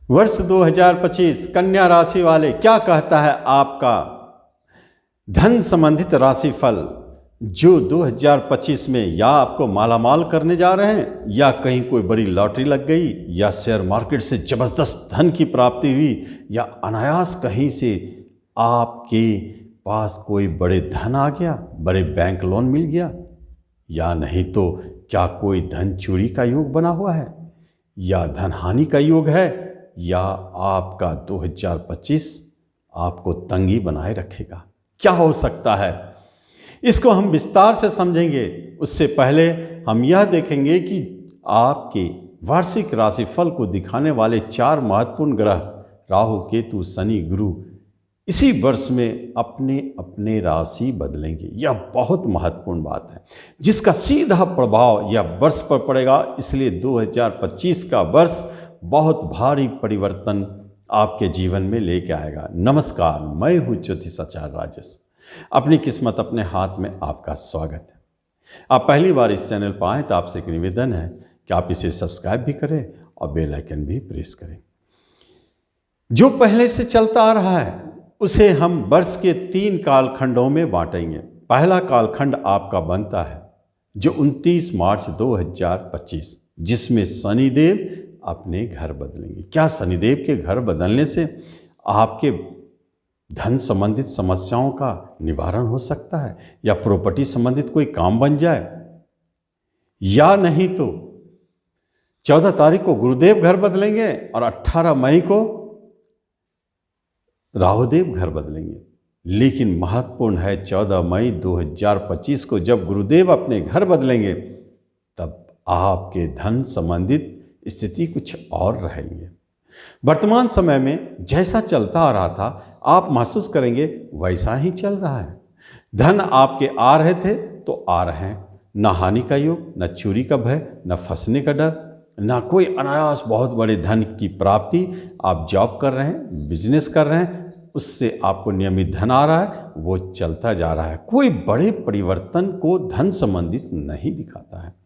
वर्ष 2025 कन्या राशि वाले क्या कहता है आपका धन संबंधित राशिफल, जो 2025 में या आपको मालामाल करने जा रहे हैं, या कहीं कोई बड़ी लॉटरी लग गई, या शेयर मार्केट से जबरदस्त धन की प्राप्ति हुई, या अनायास कहीं से आपके पास कोई बड़े धन आ गया, बड़े बैंक लोन मिल गया, या नहीं तो क्या कोई धन चोरी का योग बना हुआ है, या धन हानि का योग है, या आपका 2025 आपको तंगी बनाए रखेगा। क्या हो सकता है, इसको हम विस्तार से समझेंगे। उससे पहले हम यह देखेंगे कि आपके वार्षिक राशिफल को दिखाने वाले 4 महत्वपूर्ण ग्रह राहु, केतु, शनि, गुरु इसी वर्ष में अपने अपने राशि बदलेंगे। यह बहुत महत्वपूर्ण बात है जिसका सीधा प्रभाव यह वर्ष पर पड़ेगा। इसलिए 2025 का वर्ष बहुत भारी परिवर्तन आपके जीवन में लेके आएगा। नमस्कार, मैं हूँ ज्योतिषाचार्य राजेश। अपनी किस्मत अपने हाथ में आपका स्वागत है। आप पहली बार इस चैनल पर आए तो आपसे एक निवेदन है कि आप इसे सब्सक्राइब भी करें और बेल आइकन भी प्रेस करें। जो पहले से चलता आ रहा है उसे हम वर्ष के 3 कालखंडों में बांटेंगे। पहला कालखंड आपका बनता है जो 29 मार्च 2025, जिसमें शनिदेव अपने घर बदलेंगे। क्या शनिदेव के घर बदलने से आपके धन संबंधित समस्याओं का निवारण हो सकता है, या प्रॉपर्टी संबंधित कोई काम बन जाए, या नहीं तो 14 तारीख को गुरुदेव घर बदलेंगे और 18 मई को राहुदेव घर बदलेंगे। लेकिन महत्वपूर्ण है 14 मई 2025 को जब गुरुदेव अपने घर बदलेंगे तब आपके धन संबंधित स्थिति कुछ और रहेंगे। वर्तमान समय में जैसा चलता आ रहा था आप महसूस करेंगे वैसा ही चल रहा है। धन आपके आ रहे थे तो आ रहे हैं, न हानि का योग, न चोरी का भय, न फंसने का डर, ना कोई अनायास बहुत बड़े धन की प्राप्ति। आप जॉब कर रहे हैं, बिजनेस कर रहे हैं, उससे आपको नियमित धन आ रहा है, वो चलता जा रहा है। कोई बड़े परिवर्तन को धन संबंधित नहीं दिखाता है।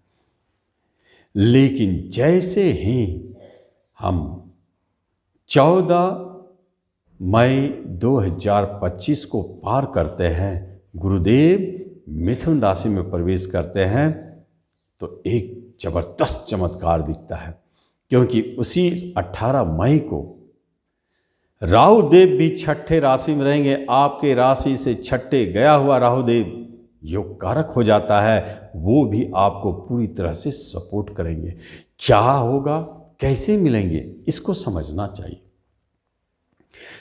लेकिन जैसे ही हम 14 मई 2025 को पार करते हैं, गुरुदेव मिथुन राशि में प्रवेश करते हैं, तो एक जबरदस्त चमत्कार दिखता है। क्योंकि उसी 18 मई को राहुदेव भी छठे राशि में रहेंगे। आपके राशि से छठे गया हुआ राहुदेव योग कारक हो जाता है, वो भी आपको पूरी तरह से सपोर्ट करेंगे। क्या होगा, कैसे मिलेंगे, इसको समझना चाहिए।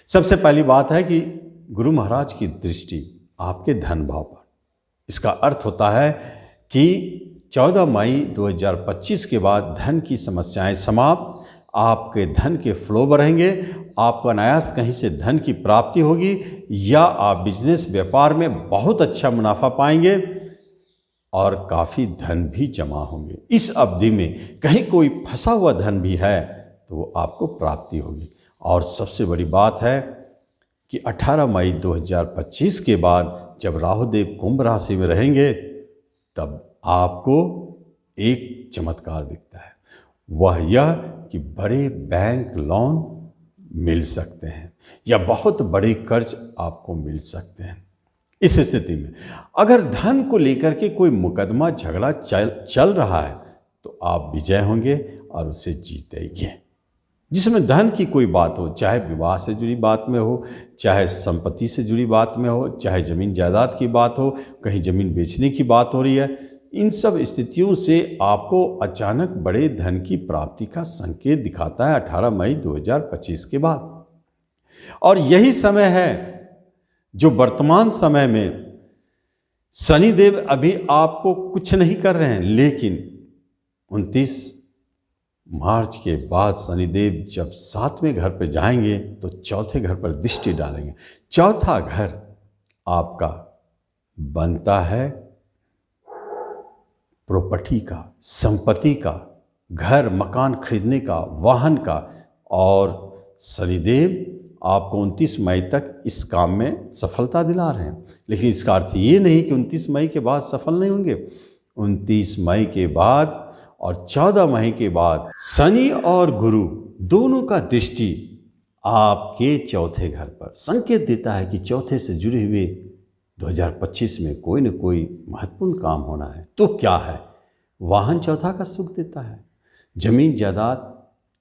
सबसे पहली बात है कि गुरु महाराज की दृष्टि आपके धन भाव पर। इसका अर्थ होता है कि 14 मई 2025 के बाद धन की समस्याएं समाप्त, आपके धन के फ्लो बढ़ेंगे, आपको अनायास कहीं से धन की प्राप्ति होगी, या आप बिजनेस व्यापार में बहुत अच्छा मुनाफा पाएंगे और काफ़ी धन भी जमा होंगे। इस अवधि में कहीं कोई फंसा हुआ धन भी है तो वो आपको प्राप्ति होगी। और सबसे बड़ी बात है कि 18 मई 2025 के बाद जब राहुदेव कुंभ राशि में रहेंगे तब आपको एक चमत्कार दिखता है। वह यह कि बड़े बैंक लोन मिल सकते हैं, या बहुत बड़े कर्ज आपको मिल सकते हैं। इस स्थिति में अगर धन को लेकर के कोई मुकदमा झगड़ा चल रहा है तो आप विजय होंगे और उसे जीतेंगे। जिसमें धन की कोई बात हो, चाहे विवाह से जुड़ी बात में हो, चाहे संपत्ति से जुड़ी बात में हो, चाहे ज़मीन जायदाद की बात हो, कहीं ज़मीन बेचने की बात हो रही है, इन सब स्थितियों से आपको अचानक बड़े धन की प्राप्ति का संकेत दिखाता है 18 मई 2025 के बाद। और यही समय है जो वर्तमान समय में शनिदेव अभी आपको कुछ नहीं कर रहे हैं, लेकिन 29 मार्च के बाद शनिदेव जब 7वें घर पर जाएंगे तो 4थे घर पर दृष्टि डालेंगे। 4था घर आपका बनता है प्रॉपर्टी का, संपत्ति का, घर मकान खरीदने का, वाहन का, और शनिदेव आपको 29 मई तक इस काम में सफलता दिला रहे हैं। लेकिन इसका अर्थ ये नहीं कि 29 मई के बाद सफल नहीं होंगे। 29 मई के बाद और 14 मई के बाद शनि और गुरु दोनों का दृष्टि आपके चौथे घर पर संकेत देता है कि चौथे से जुड़े हुए 2025 में कोई न कोई महत्वपूर्ण काम होना है। तो क्या है? वाहन चौथा का सुख देता है, जमीन जायदाद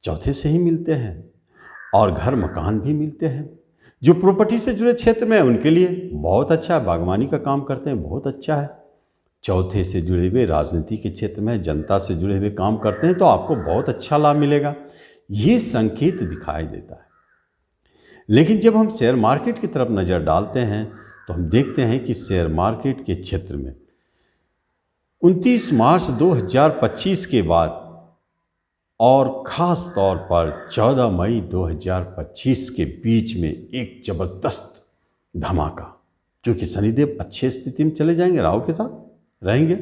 चौथे से ही मिलते हैं और घर मकान भी मिलते हैं। जो प्रॉपर्टी से जुड़े क्षेत्र में है उनके लिए बहुत अच्छा है, बागवानी का काम करते हैं बहुत अच्छा है। चौथे से जुड़े हुए राजनीति के क्षेत्र में जनता से जुड़े हुए काम करते हैं तो आपको बहुत अच्छा लाभ मिलेगा, ये संकेत दिखाई देता है। लेकिन जब हम शेयर मार्केट की तरफ नज़र डालते हैं तो हम देखते हैं कि शेयर मार्केट के क्षेत्र में 29 मार्च 2025 के बाद और ख़ास तौर पर 14 मई 2025 के बीच में एक ज़बरदस्त धमाका, क्योंकि शनिदेव अच्छे स्थिति में चले जाएंगे, राहु के साथ रहेंगे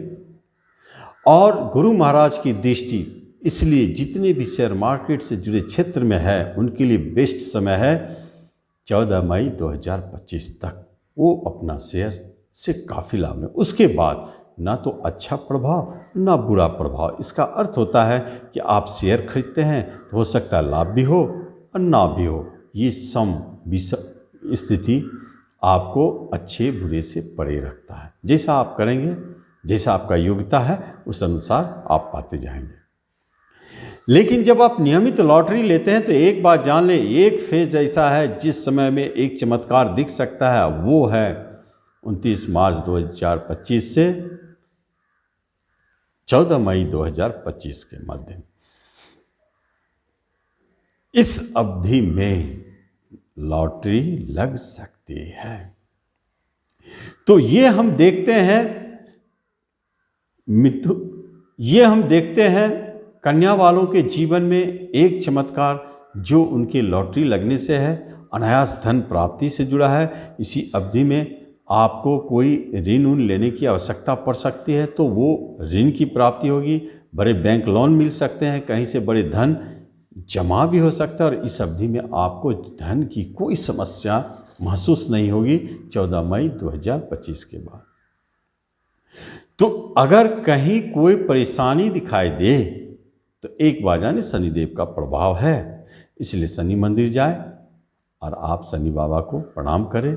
और गुरु महाराज की दृष्टि, इसलिए जितने भी शेयर मार्केट से जुड़े क्षेत्र में है उनके लिए बेस्ट समय है 14 मई 2025 तक। वो अपना शेयर से काफ़ी लाभ लें। उसके बाद ना तो अच्छा प्रभाव ना बुरा प्रभाव। इसका अर्थ होता है कि आप शेयर खरीदते हैं तो हो सकता है लाभ भी हो और ना भी हो। ये सम स्थिति आपको अच्छे बुरे से परे रखता है। जैसा आप करेंगे, जैसा आपका योग्यता है उस अनुसार आप पाते जाएंगे। लेकिन जब आप नियमित लॉटरी लेते हैं तो एक बात जान लें, एक फेज ऐसा है जिस समय में एक चमत्कार दिख सकता है, वो है 29 मार्च 2025 से 14 मई 2025 के मध्य। इस अवधि में लॉटरी लग सकती है। तो ये हम देखते हैं कन्या वालों के जीवन में एक चमत्कार जो उनके लॉटरी लगने से है, अनायास धन प्राप्ति से जुड़ा है। इसी अवधि में आपको कोई ऋण लेने की आवश्यकता पड़ सकती है तो वो ऋण की प्राप्ति होगी, बड़े बैंक लोन मिल सकते हैं, कहीं से बड़े धन जमा भी हो सकता है और इस अवधि में आपको धन की कोई समस्या महसूस नहीं होगी 14 मई 2025 के बाद। तो अगर कहीं कोई परेशानी दिखाई दे तो एक बार जाने शनिदेव का प्रभाव है, इसलिए शनि मंदिर जाए और आप शनि बाबा को प्रणाम करें,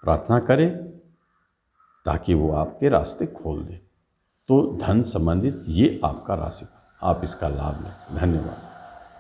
प्रार्थना करें ताकि वो आपके रास्ते खोल दे। तो धन संबंधित ये आपका राशि, आप इसका लाभ लें। धन्यवाद।